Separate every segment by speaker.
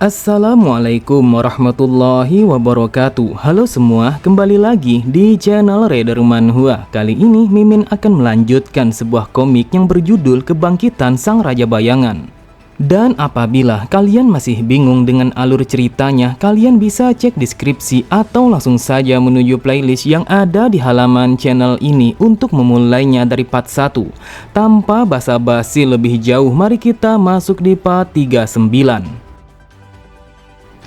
Speaker 1: Assalamualaikum warahmatullahi wabarakatuh. Halo semua, kembali lagi di channel Raider Manhwa. Kali ini Mimin akan melanjutkan sebuah komik yang berjudul Kebangkitan Sang Raja Bayangan. Dan apabila kalian masih bingung dengan alur ceritanya, kalian bisa cek deskripsi atau langsung saja menuju playlist yang ada di halaman channel ini untuk memulainya dari part 1. Tanpa basa-basi lebih jauh, mari kita masuk di part 39.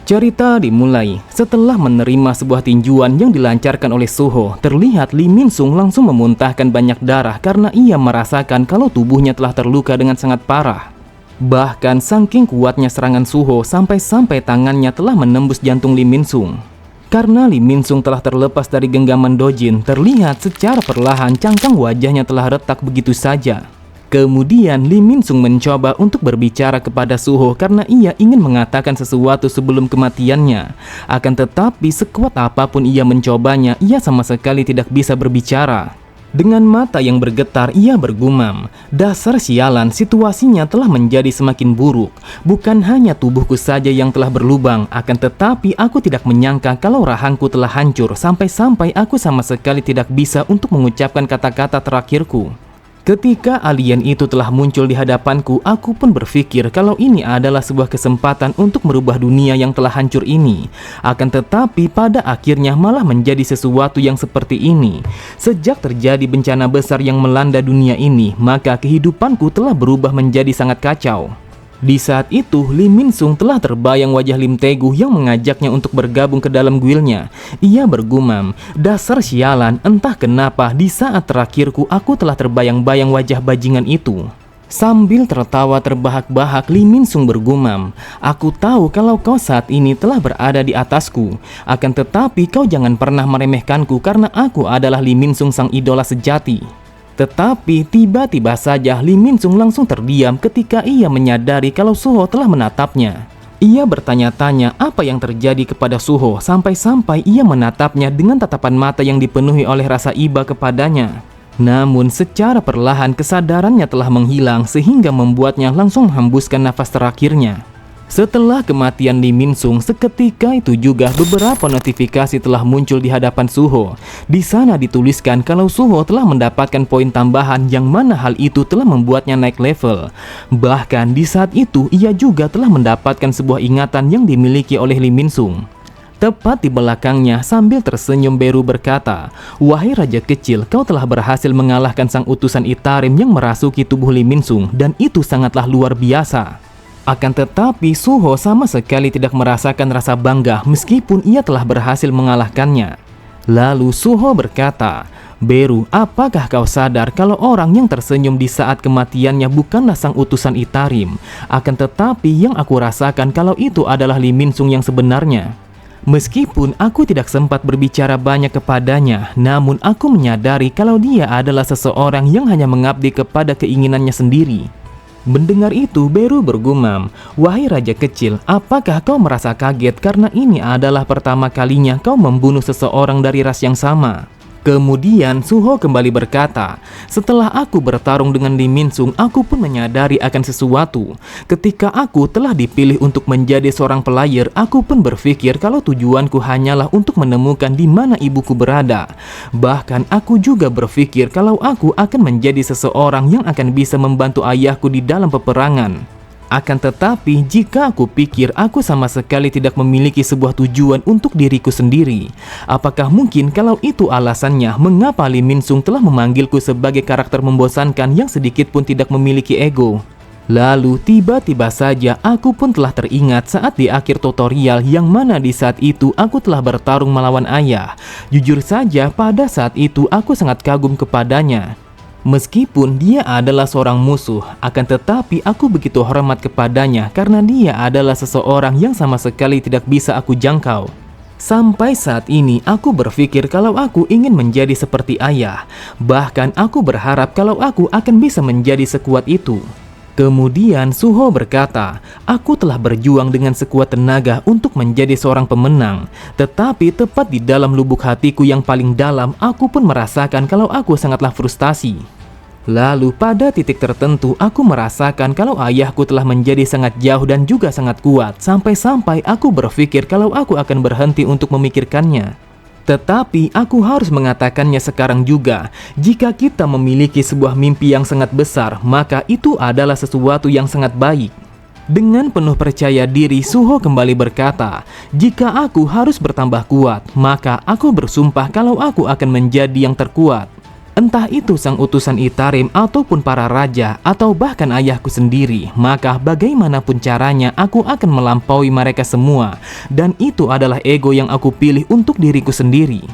Speaker 1: Cerita dimulai setelah menerima sebuah tinjuan yang dilancarkan oleh Suho. Terlihat Lee Min Sung langsung memuntahkan banyak darah karena ia merasakan kalau tubuhnya telah terluka dengan sangat parah. Bahkan saking kuatnya serangan Suho sampai-sampai tangannya telah menembus jantung Lee Min Sung. Karena Lee Min Sung telah terlepas dari genggaman Dojin, terlihat secara perlahan cangkang wajahnya telah retak begitu saja. Kemudian Lee Min Sung mencoba untuk berbicara kepada Suho karena ia ingin mengatakan sesuatu sebelum kematiannya. Akan tetapi sekuat apapun ia mencobanya, ia sama sekali tidak bisa berbicara. Dengan mata yang bergetar ia bergumam, "Dasar sialan, situasinya telah menjadi semakin buruk. Bukan hanya tubuhku saja yang telah berlubang, akan tetapi aku tidak menyangka kalau rahangku telah hancur sampai-sampai aku sama sekali tidak bisa untuk mengucapkan kata-kata terakhirku." Ketika alien itu telah muncul di hadapanku, aku pun berpikir kalau ini adalah sebuah kesempatan untuk merubah dunia yang telah hancur ini. Akan tetapi pada akhirnya malah menjadi sesuatu yang seperti ini. Sejak terjadi bencana besar yang melanda dunia ini, maka kehidupanku telah berubah menjadi sangat kacau. Di saat itu, Lee Min Sung telah terbayang wajah Lim Tae-gu yang mengajaknya untuk bergabung ke dalam guildnya. Ia bergumam, "Dasar sialan, entah kenapa di saat terakhirku aku telah terbayang-bayang wajah bajingan itu." Sambil tertawa terbahak-bahak, Lee Min Sung bergumam, "Aku tahu kalau kau saat ini telah berada di atasku. Akan tetapi kau jangan pernah meremehkanku karena aku adalah Lee Min Sung sang idola sejati." Tetapi tiba-tiba saja Lee Min Sung langsung terdiam ketika ia menyadari kalau Suho telah menatapnya. Ia bertanya-tanya apa yang terjadi kepada Suho sampai-sampai ia menatapnya dengan tatapan mata yang dipenuhi oleh rasa iba kepadanya. Namun secara perlahan kesadarannya telah menghilang sehingga membuatnya langsung menghembuskan nafas terakhirnya. Setelah kematian Lee Min Sung, seketika itu juga beberapa notifikasi telah muncul di hadapan Suho. Di sana dituliskan kalau Suho telah mendapatkan poin tambahan yang mana hal itu telah membuatnya naik level. Bahkan di saat itu ia juga telah mendapatkan sebuah ingatan yang dimiliki oleh Lee Min Sung. Tepat di belakangnya sambil tersenyum Beru berkata, "Wahai raja kecil, kau telah berhasil mengalahkan sang utusan Itarim yang merasuki tubuh Lee Min Sung dan itu sangatlah luar biasa." Akan tetapi Suho sama sekali tidak merasakan rasa bangga meskipun ia telah berhasil mengalahkannya. Lalu Suho berkata, "Beru, apakah kau sadar kalau orang yang tersenyum di saat kematiannya bukanlah sang utusan Itarim? Akan tetapi yang aku rasakan kalau itu adalah Lee Min Sung yang sebenarnya. Meskipun aku tidak sempat berbicara banyak kepadanya, namun aku menyadari kalau dia adalah seseorang yang hanya mengabdi kepada keinginannya sendiri." Mendengar itu, Beru bergumam, "Wahai raja kecil, apakah kau merasa kaget karena ini adalah pertama kalinya kau membunuh seseorang dari ras yang sama?" Kemudian Suho kembali berkata, "Setelah aku bertarung dengan Lee Min Sung, aku pun menyadari akan sesuatu. Ketika aku telah dipilih untuk menjadi seorang player, aku pun berpikir kalau tujuanku hanyalah untuk menemukan di mana ibuku berada. Bahkan aku juga berpikir kalau aku akan menjadi seseorang yang akan bisa membantu ayahku di dalam peperangan. Akan tetapi jika aku pikir aku sama sekali tidak memiliki sebuah tujuan untuk diriku sendiri. Apakah mungkin kalau itu alasannya mengapa Lee Min Sung telah memanggilku sebagai karakter membosankan yang sedikit pun tidak memiliki ego?" Lalu tiba-tiba saja aku pun telah teringat saat di akhir tutorial yang mana di saat itu aku telah bertarung melawan ayah. Jujur saja pada saat itu aku sangat kagum kepadanya. Meskipun dia adalah seorang musuh, akan tetapi aku begitu hormat kepadanya karena dia adalah seseorang yang sama sekali tidak bisa aku jangkau. Sampai saat ini aku berpikir kalau aku ingin menjadi seperti ayah. Bahkan aku berharap kalau aku akan bisa menjadi sekuat itu. Kemudian Suho berkata, "Aku telah berjuang dengan sekuat tenaga untuk menjadi seorang pemenang. Tetapi tepat di dalam lubuk hatiku yang paling dalam, aku pun merasakan kalau aku sangatlah frustasi." Lalu pada titik tertentu aku merasakan kalau ayahku telah menjadi sangat jauh dan juga sangat kuat, sampai-sampai aku berpikir kalau aku akan berhenti untuk memikirkannya. Tetapi aku harus mengatakannya sekarang juga, jika kita memiliki sebuah mimpi yang sangat besar, maka itu adalah sesuatu yang sangat baik. Dengan penuh percaya diri, Suho kembali berkata, jika aku harus bertambah kuat, maka aku bersumpah kalau aku akan menjadi yang terkuat. Entah itu sang utusan Itarim ataupun para raja atau bahkan ayahku sendiri, maka bagaimanapun caranya aku akan melampaui mereka semua, dan itu adalah ego yang aku pilih untuk diriku sendiri.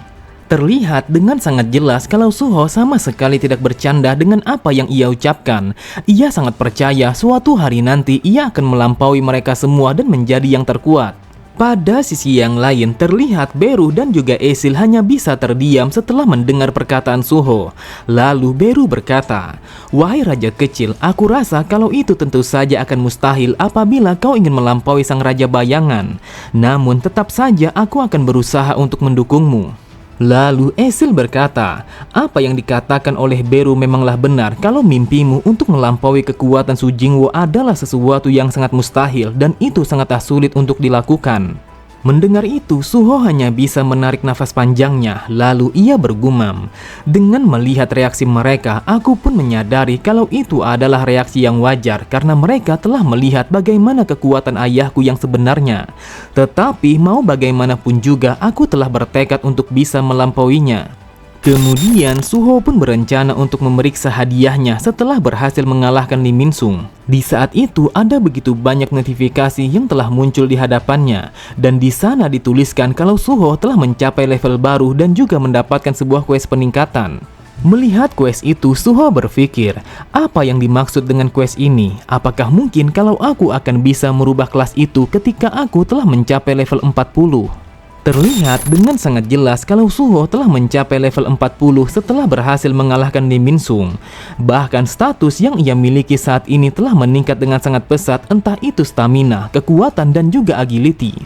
Speaker 1: Terlihat dengan sangat jelas kalau Suho sama sekali tidak bercanda dengan apa yang ia ucapkan. Ia sangat percaya suatu hari nanti ia akan melampaui mereka semua dan menjadi yang terkuat. Pada sisi yang lain, terlihat Beru dan juga Esil hanya bisa terdiam setelah mendengar perkataan Suho. Lalu Beru berkata, "Wahai raja kecil, aku rasa kalau itu tentu saja akan mustahil apabila kau ingin melampaui sang raja bayangan. Namun tetap saja aku akan berusaha untuk mendukungmu." Lalu Esil berkata, apa yang dikatakan oleh Beru memanglah benar kalau mimpimu untuk melampaui kekuatan Su Jingwo adalah sesuatu yang sangat mustahil dan itu sangatlah sulit untuk dilakukan. Mendengar itu, Suho hanya bisa menarik nafas panjangnya, lalu ia bergumam. Dengan melihat reaksi mereka, aku pun menyadari kalau itu adalah reaksi yang wajar karena mereka telah melihat bagaimana kekuatan ayahku yang sebenarnya. Tetapi mau bagaimanapun juga, aku telah bertekad untuk bisa melampauinya. Kemudian Suho pun berencana untuk memeriksa hadiahnya setelah berhasil mengalahkan Lee Min-sung. Di saat itu ada begitu banyak notifikasi yang telah muncul di hadapannya, dan di sana dituliskan kalau Suho telah mencapai level baru dan juga mendapatkan sebuah quest peningkatan. Melihat quest itu, Suho berpikir, apa yang dimaksud dengan quest ini? Apakah mungkin kalau aku akan bisa merubah kelas itu ketika aku telah mencapai level 40? Terlihat dengan sangat jelas kalau Suho telah mencapai level 40 setelah berhasil mengalahkan Lee Min-sung. Bahkan status yang ia miliki saat ini telah meningkat dengan sangat pesat, entah itu stamina, kekuatan, dan juga agility.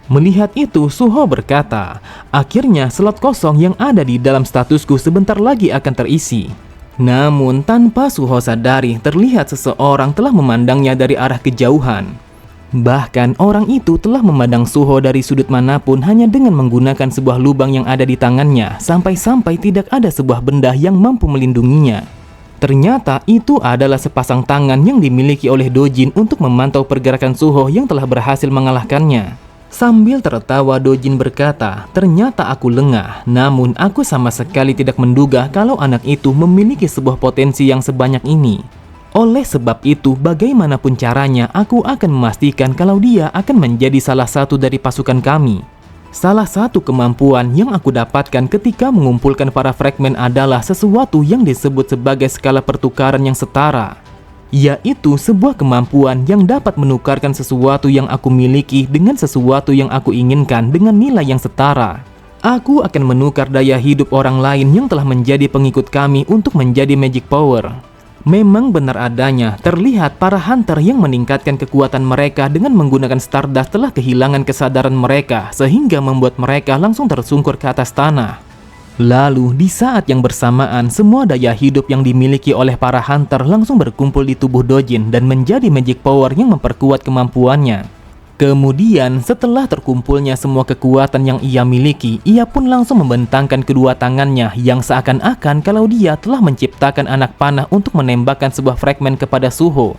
Speaker 1: Melihat itu, Suho berkata, akhirnya slot kosong yang ada di dalam statusku sebentar lagi akan terisi. Namun tanpa Suho sadari, terlihat seseorang telah memandangnya dari arah kejauhan. Bahkan orang itu telah memandang Suho dari sudut manapun hanya dengan menggunakan sebuah lubang yang ada di tangannya, sampai-sampai tidak ada sebuah benda yang mampu melindunginya. Ternyata itu adalah sepasang tangan yang dimiliki oleh Dojin untuk memantau pergerakan Suho yang telah berhasil mengalahkannya. Sambil tertawa, Dojin berkata, ternyata aku lengah, namun aku sama sekali tidak menduga kalau anak itu memiliki sebuah potensi yang sebanyak ini. Oleh sebab itu, bagaimanapun caranya, aku akan memastikan kalau dia akan menjadi salah satu dari pasukan kami. Salah satu kemampuan yang aku dapatkan ketika mengumpulkan para fragmen adalah sesuatu yang disebut sebagai skala pertukaran yang setara, yaitu sebuah kemampuan yang dapat menukarkan sesuatu yang aku miliki dengan sesuatu yang aku inginkan dengan nilai yang setara. Aku akan menukar daya hidup orang lain yang telah menjadi pengikut kami untuk menjadi magic power. Memang benar adanya, terlihat para hunter yang meningkatkan kekuatan mereka dengan menggunakan Stardust telah kehilangan kesadaran mereka sehingga membuat mereka langsung tersungkur ke atas tanah. Lalu di saat yang bersamaan, semua daya hidup yang dimiliki oleh para hunter langsung berkumpul di tubuh Dojin dan menjadi magic power yang memperkuat kemampuannya. Kemudian setelah terkumpulnya semua kekuatan yang ia miliki, ia pun langsung membentangkan kedua tangannya yang seakan-akan kalau dia telah menciptakan anak panah untuk menembakkan sebuah fragmen kepada Suho.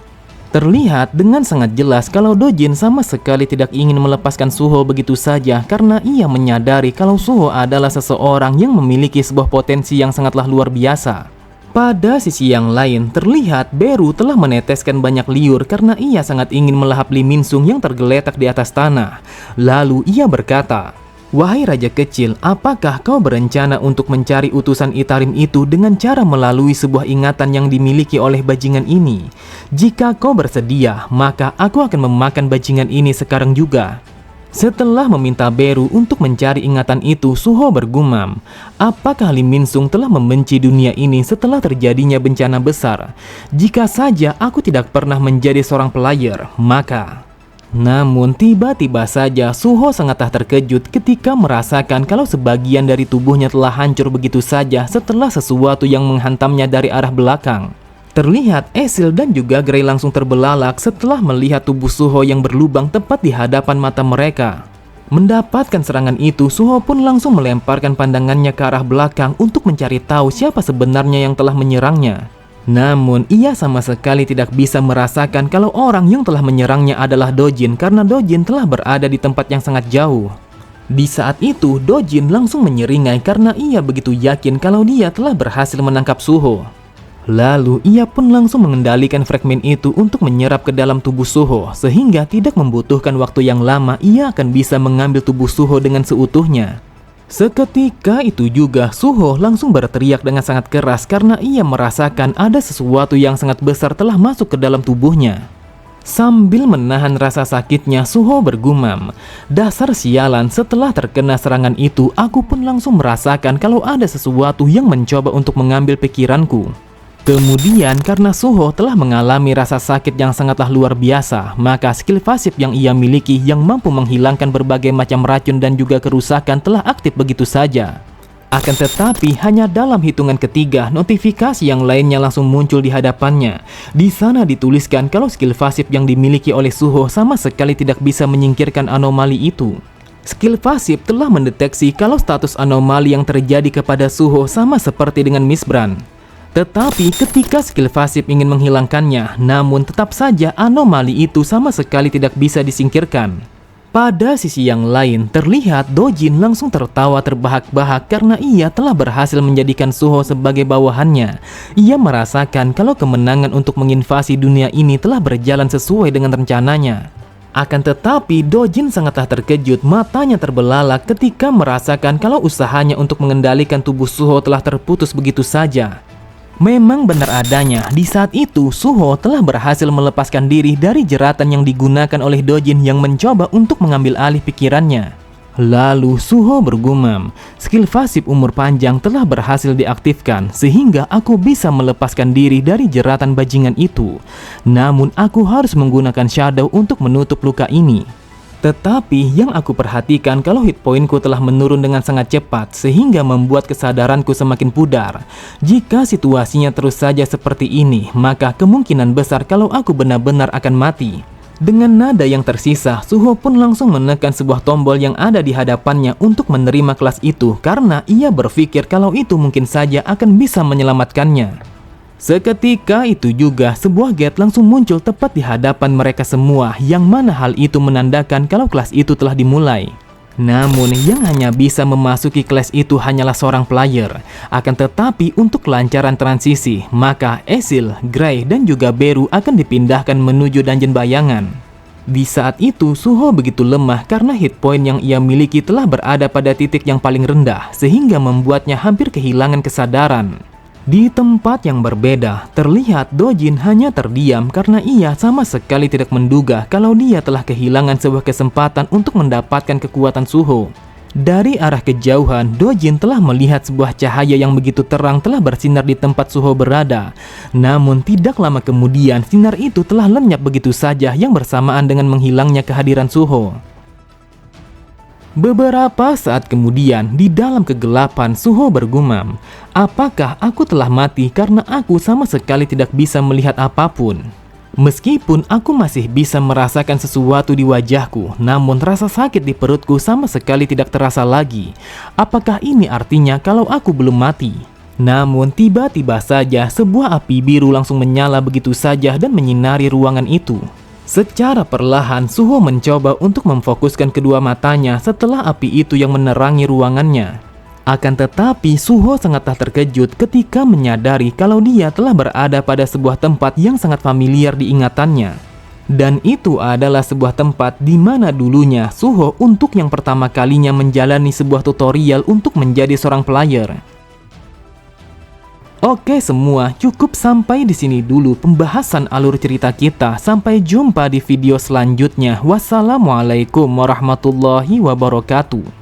Speaker 1: Terlihat dengan sangat jelas kalau Dojin sama sekali tidak ingin melepaskan Suho begitu saja karena ia menyadari kalau Suho adalah seseorang yang memiliki sebuah potensi yang sangatlah luar biasa. Pada sisi yang lain, terlihat Beru telah meneteskan banyak liur karena ia sangat ingin melahap Lee Min-sung yang tergeletak di atas tanah. Lalu ia berkata, wahai raja kecil, apakah kau berencana untuk mencari utusan Itarim itu dengan cara melalui sebuah ingatan yang dimiliki oleh bajingan ini? Jika kau bersedia, maka aku akan memakan bajingan ini sekarang juga. Setelah meminta Beru untuk mencari ingatan itu, Suho bergumam, apakah Lee Min-sung telah membenci dunia ini setelah terjadinya bencana besar? Jika saja aku tidak pernah menjadi seorang player, maka... Namun tiba-tiba saja Suho sangatlah terkejut ketika merasakan kalau sebagian dari tubuhnya telah hancur begitu saja setelah sesuatu yang menghantamnya dari arah belakang. Terlihat Esil dan juga Gray langsung terbelalak setelah melihat tubuh Suho yang berlubang tepat di hadapan mata mereka. Mendapatkan serangan itu, Suho pun langsung melemparkan pandangannya ke arah belakang untuk mencari tahu siapa sebenarnya yang telah menyerangnya. Namun, ia sama sekali tidak bisa merasakan kalau orang yang telah menyerangnya adalah Dojin karena Dojin telah berada di tempat yang sangat jauh. Di saat itu, Dojin langsung menyeringai karena ia begitu yakin kalau dia telah berhasil menangkap Suho. Lalu ia pun langsung mengendalikan fragmen itu untuk menyerap ke dalam tubuh Suho, sehingga tidak membutuhkan waktu yang lama ia akan bisa mengambil tubuh Suho dengan seutuhnya. Seketika itu juga Suho langsung berteriak dengan sangat keras karena ia merasakan ada sesuatu yang sangat besar telah masuk ke dalam tubuhnya. Sambil menahan rasa sakitnya, Suho bergumam, "Dasar sialan, setelah terkena serangan itu, aku pun langsung merasakan kalau ada sesuatu yang mencoba untuk mengambil pikiranku." Kemudian karena Suho telah mengalami rasa sakit yang sangatlah luar biasa, maka skill pasif yang ia miliki yang mampu menghilangkan berbagai macam racun dan juga kerusakan telah aktif begitu saja. Akan tetapi hanya dalam hitungan ketiga, notifikasi yang lainnya langsung muncul di hadapannya. Di sana dituliskan kalau skill pasif yang dimiliki oleh Suho sama sekali tidak bisa menyingkirkan anomali itu. Skill pasif telah mendeteksi kalau status anomali yang terjadi kepada Suho sama seperti dengan Mistbrand. Tetapi ketika skill pasif ingin menghilangkannya, namun tetap saja anomali itu sama sekali tidak bisa disingkirkan. Pada sisi yang lain, terlihat Dojin langsung tertawa terbahak-bahak karena ia telah berhasil menjadikan Suho sebagai bawahannya. Ia merasakan kalau kemenangan untuk menginvasi dunia ini telah berjalan sesuai dengan rencananya. Akan tetapi Dojin sangatlah terkejut, matanya terbelalak ketika merasakan kalau usahanya untuk mengendalikan tubuh Suho telah terputus begitu saja. Memang benar adanya, di saat itu Suho telah berhasil melepaskan diri dari jeratan yang digunakan oleh Dojin yang mencoba untuk mengambil alih pikirannya. Lalu Suho bergumam, skill pasif umur panjang telah berhasil diaktifkan sehingga aku bisa melepaskan diri dari jeratan bajingan itu. Namun aku harus menggunakan shadow untuk menutup luka ini. Tetapi yang aku perhatikan kalau hit pointku telah menurun dengan sangat cepat sehingga membuat kesadaranku semakin pudar. Jika situasinya terus saja seperti ini, maka kemungkinan besar kalau aku benar-benar akan mati. Dengan nada yang tersisa, Suho pun langsung menekan sebuah tombol yang ada di hadapannya untuk menerima kelas itu karena ia berpikir kalau itu mungkin saja akan bisa menyelamatkannya. Seketika itu juga sebuah gate langsung muncul tepat di hadapan mereka semua, yang mana hal itu menandakan kalau kelas itu telah dimulai. Namun yang hanya bisa memasuki kelas itu hanyalah seorang player. Akan tetapi untuk kelancaran transisi, maka Esil, Gray, dan juga Beru akan dipindahkan menuju dungeon bayangan. Di saat itu Suho begitu lemah karena hit point yang ia miliki telah berada pada titik yang paling rendah, sehingga membuatnya hampir kehilangan kesadaran. Di tempat yang berbeda, terlihat Dojin hanya terdiam karena ia sama sekali tidak menduga kalau dia telah kehilangan sebuah kesempatan untuk mendapatkan kekuatan Suho. Dari arah kejauhan, Dojin telah melihat sebuah cahaya yang begitu terang telah bersinar di tempat Suho berada. Namun tidak lama kemudian, sinar itu telah lenyap begitu saja yang bersamaan dengan menghilangnya kehadiran Suho. Beberapa saat kemudian, di dalam kegelapan, Suho bergumam, "Apakah aku telah mati karena aku sama sekali tidak bisa melihat apapun? Meskipun aku masih bisa merasakan sesuatu di wajahku, namun rasa sakit di perutku sama sekali tidak terasa lagi. Apakah ini artinya kalau aku belum mati?" Namun tiba-tiba saja sebuah api biru langsung menyala begitu saja dan menyinari ruangan itu. Secara perlahan, Suho mencoba untuk memfokuskan kedua matanya setelah api itu yang menerangi ruangannya. Akan tetapi, Suho sangatlah terkejut ketika menyadari kalau dia telah berada pada sebuah tempat yang sangat familiar di ingatannya. Dan itu adalah sebuah tempat di mana dulunya Suho untuk yang pertama kalinya menjalani sebuah tutorial untuk menjadi seorang player. Oke semua, cukup sampai di sini dulu pembahasan alur cerita kita. Sampai jumpa di video selanjutnya. Wassalamualaikum warahmatullahi wabarakatuh.